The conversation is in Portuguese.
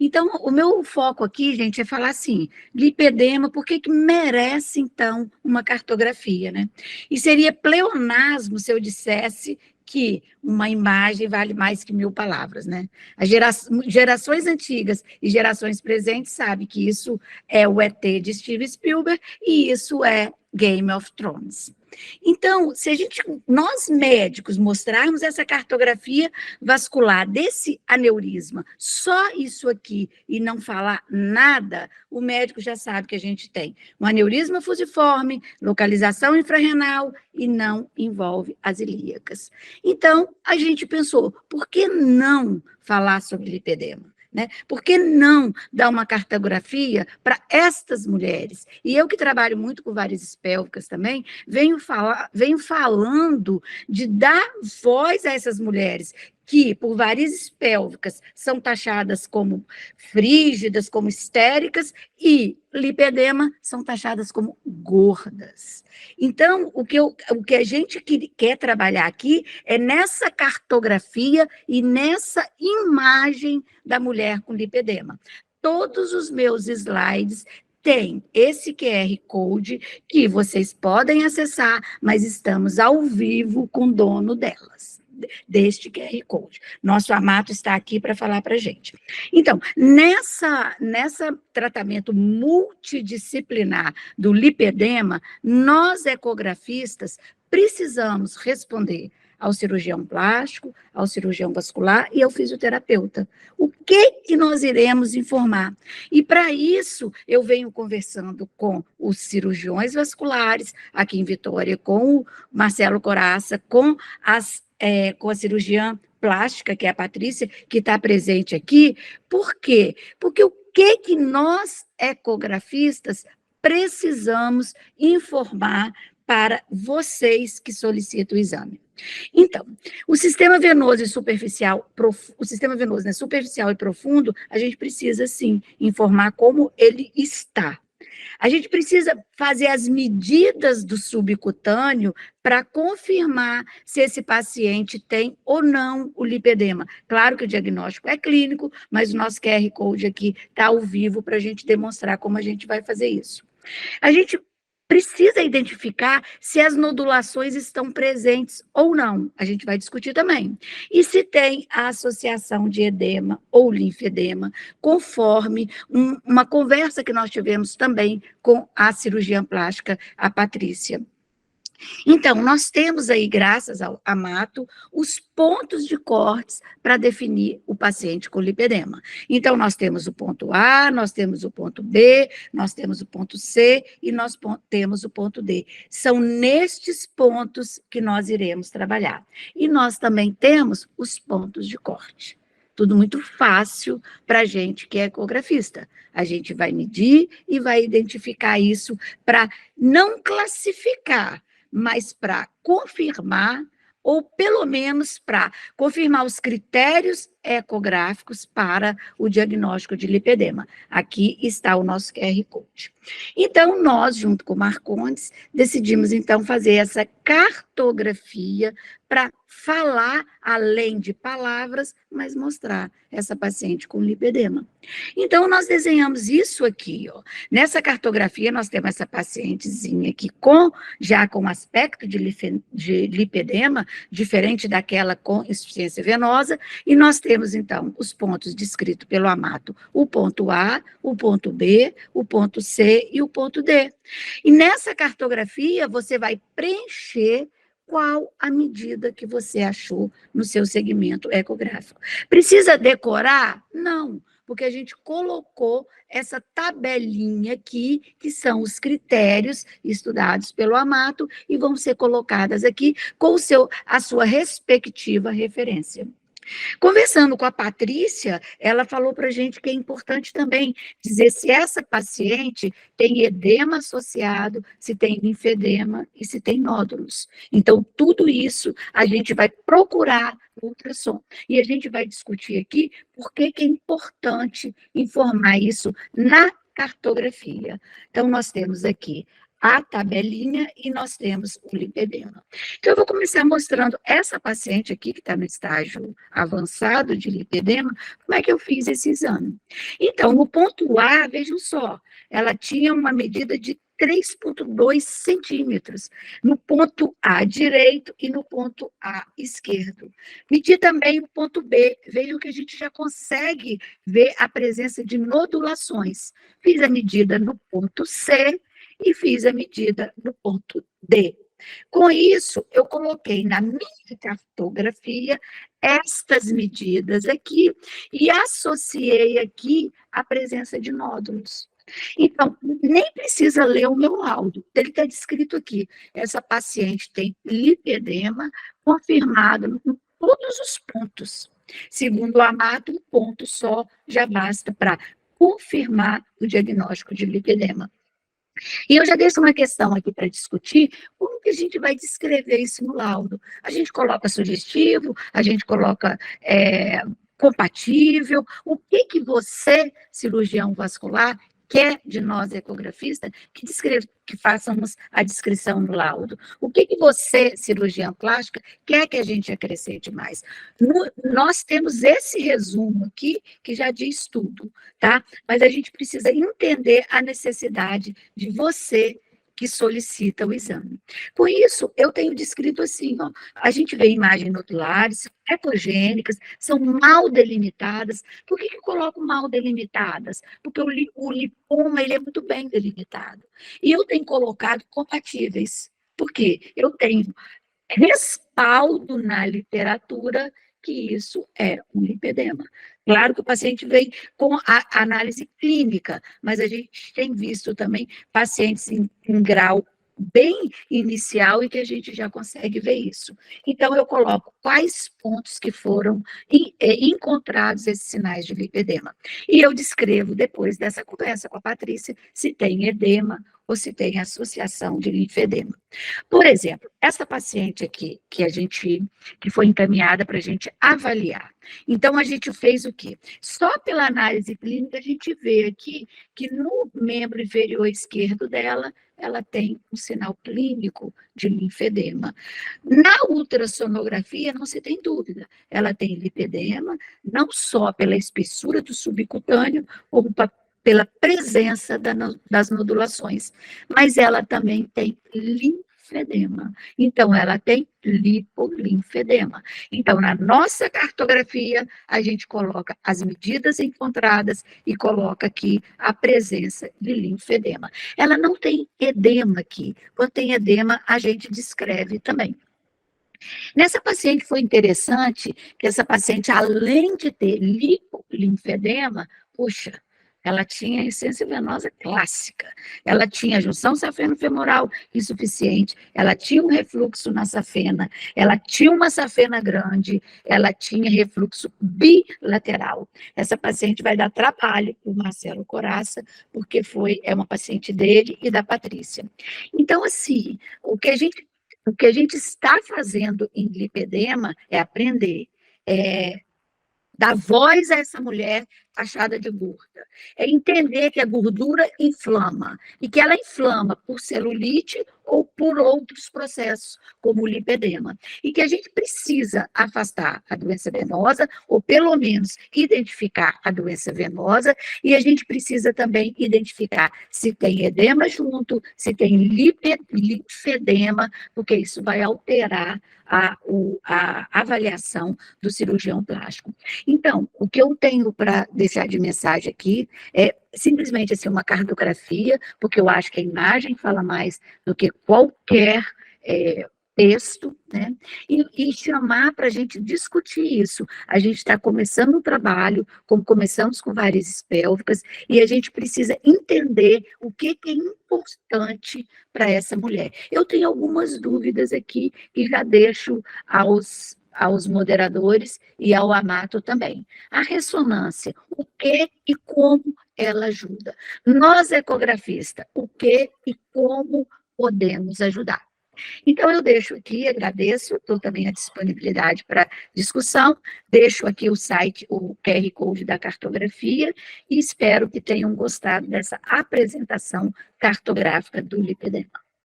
Então, o meu foco aqui, gente, é falar assim, lipedema, por que que merece, então, uma cartografia, né? E seria pleonasmo se eu dissesse que uma imagem vale mais que 1000 palavras, né? As gerações antigas e gerações presentes sabem que isso é o ET de Steven Spielberg e isso é Game of Thrones. Então, se nós médicos mostrarmos essa cartografia vascular desse aneurisma, só isso aqui, e não falar nada, o médico já sabe que a gente tem um aneurisma fusiforme, localização infrarrenal e não envolve as ilíacas. Então, a gente pensou, por que não falar sobre lipedema? Né? Por que não dar uma cartografia para estas mulheres? E eu que trabalho muito com varizes pélvicas também, venho falando de dar voz a essas mulheres que, por varizes pélvicas, são taxadas como frígidas, como histéricas, e lipedema são taxadas como gordas. Então, o que a gente quer trabalhar aqui é nessa cartografia e nessa imagem da mulher com lipedema. Todos os meus slides têm esse QR Code que vocês podem acessar, mas estamos ao vivo com o dono delas, deste QR Code. Nosso Amato está aqui para falar para a gente. Então, nessa tratamento multidisciplinar do lipedema, nós ecografistas precisamos responder ao cirurgião plástico, ao cirurgião vascular e ao fisioterapeuta. O que nós iremos informar? E para isso, eu venho conversando com os cirurgiões vasculares, aqui em Vitória, com o Marcelo Coraça, com a cirurgiã plástica, que é a Patrícia, que está presente aqui. Por quê? Porque o que nós, ecografistas, precisamos informar para vocês que solicitam o exame. Então, o sistema venoso superficial, né, superficial e profundo, a gente precisa, sim, informar como ele está. A gente precisa fazer as medidas do subcutâneo para confirmar se esse paciente tem ou não o lipedema. Claro que o diagnóstico é clínico, mas o nosso QR Code aqui está ao vivo para a gente demonstrar como a gente vai fazer isso. A gente precisa identificar se as nodulações estão presentes ou não. A gente vai discutir também. E se tem a associação de edema ou linfedema, conforme uma conversa que nós tivemos também com a cirurgiã plástica, a Patrícia. Então, nós temos aí, graças ao Amato, os pontos de cortes para definir o paciente com lipedema. Então, nós temos o ponto A, nós temos o ponto B, nós temos o ponto C e nós temos o ponto D. São nestes pontos que nós iremos trabalhar. E nós também temos os pontos de corte. Tudo muito fácil para a gente que é ecografista. A gente vai medir e vai identificar isso para não classificar, mas para confirmar, ou pelo menos para confirmar os critérios ecográficos para o diagnóstico de lipedema. Aqui está o nosso QR Code. Então, nós, junto com o Marcondes, decidimos, então, fazer essa cartografia para falar, além de palavras, mas mostrar essa paciente com lipedema. Então, nós desenhamos isso aqui, ó. Nessa cartografia, nós temos essa pacientezinha aqui já com aspecto de lipedema, diferente daquela com insuficiência venosa, e nós temos, então, os pontos descritos pelo Amato, o ponto A, o ponto B, o ponto C e o ponto D. E nessa cartografia, você vai preencher qual a medida que você achou no seu segmento ecográfico. Precisa decorar? Não, porque a gente colocou essa tabelinha aqui, que são os critérios estudados pelo Amato, e vão ser colocadas aqui com a sua respectiva referência. Conversando com a Patrícia, ela falou para a gente que é importante também dizer se essa paciente tem edema associado, se tem linfedema e se tem nódulos. Então, tudo isso a gente vai procurar no ultrassom. E a gente vai discutir aqui por que é importante informar isso na cartografia. Então, nós temos aqui a tabelinha e nós temos o lipedema. Então, eu vou começar mostrando essa paciente aqui, que está no estágio avançado de lipedema, como é que eu fiz esse exame. Então, no ponto A, vejam só, ela tinha uma medida de 3,2 centímetros, no ponto A direito e no ponto A esquerdo. Medi também o ponto B, vejam que a gente já consegue ver a presença de nodulações. Fiz a medida no ponto C, e fiz a medida no ponto D. Com isso, eu coloquei na minha cartografia estas medidas aqui e associei aqui a presença de nódulos. Então, nem precisa ler o meu laudo, ele está descrito aqui. Essa paciente tem lipedema confirmado em todos os pontos. Segundo o Amato, um ponto só já basta para confirmar o diagnóstico de lipedema. E eu já deixo uma questão aqui para discutir, como que a gente vai descrever isso no laudo? A gente coloca sugestivo, a gente coloca compatível, o que que você, cirurgião vascular, quer de nós, ecografistas, que façamos a descrição no laudo? O que que você, cirurgião plástico, quer que a gente acrescente mais? Nós temos esse resumo aqui, que já diz tudo, tá? Mas a gente precisa entender a necessidade de você que solicita o exame. Com isso, eu tenho descrito assim, ó, a gente vê imagens nodulares, ecogênicas, são mal delimitadas. Por que eu coloco mal delimitadas? Porque o lipoma, ele é muito bem delimitado. E eu tenho colocado compatíveis. Por quê? Eu tenho respaldo na literatura que isso é um lipedema. Claro que o paciente vem com a análise clínica, mas a gente tem visto também pacientes em grau bem inicial e que a gente já consegue ver isso. Então, eu coloco quais pontos que foram encontrados esses sinais de lipedema. E eu descrevo, depois dessa conversa com a Patrícia, se tem edema ou se tem associação de linfedema. Por exemplo, essa paciente aqui, que foi encaminhada para a gente avaliar. Então, a gente fez o quê? Só pela análise clínica, a gente vê aqui que no membro inferior esquerdo dela, ela tem um sinal clínico de linfedema. Na ultrassonografia, não se tem dúvida, ela tem lipedema, não só pela espessura do subcutâneo, como pela presença das nodulações, mas ela também tem linfedema. Então, ela tem lipolinfedema. Então, na nossa cartografia, a gente coloca as medidas encontradas e coloca aqui a presença de linfedema. Ela não tem edema aqui. Quando tem edema, a gente descreve também. Nessa paciente foi interessante que essa paciente, além de ter lipolinfedema, puxa, ela tinha insuficiência venosa clássica, ela tinha junção safeno-femoral insuficiente, ela tinha um refluxo na safena, ela tinha uma safena grande, ela tinha refluxo bilateral. Essa paciente vai dar trabalho para o Marcelo Coraça, porque é uma paciente dele e da Patrícia. Então, assim, o que a gente está fazendo em lipedema é aprender, dar voz a essa mulher taxada de gorda. É entender que a gordura inflama, e que ela inflama por celulite ou por outros processos, como o lipedema. E que a gente precisa afastar a doença venosa, ou pelo menos identificar a doença venosa, e a gente precisa também identificar se tem edema junto, se tem linfedema, porque isso vai alterar a avaliação do cirurgião plástico. Então, o que eu tenho para deixar de mensagem aqui é simplesmente assim, uma cartografia, porque eu acho que a imagem fala mais do que qualquer texto, né? E chamar para a gente discutir isso. A gente está começando um trabalho, como começamos com varizes pélvicas, e a gente precisa entender o que é importante para essa mulher. Eu tenho algumas dúvidas aqui que já deixo aos moderadores e ao Amato também. A ressonância, o que e como ela ajuda. Nós, ecografistas, o que e como podemos ajudar. Então, eu deixo aqui, agradeço, estou também à disponibilidade para discussão, deixo aqui o site, o QR Code da cartografia, e espero que tenham gostado dessa apresentação cartográfica do lipedema.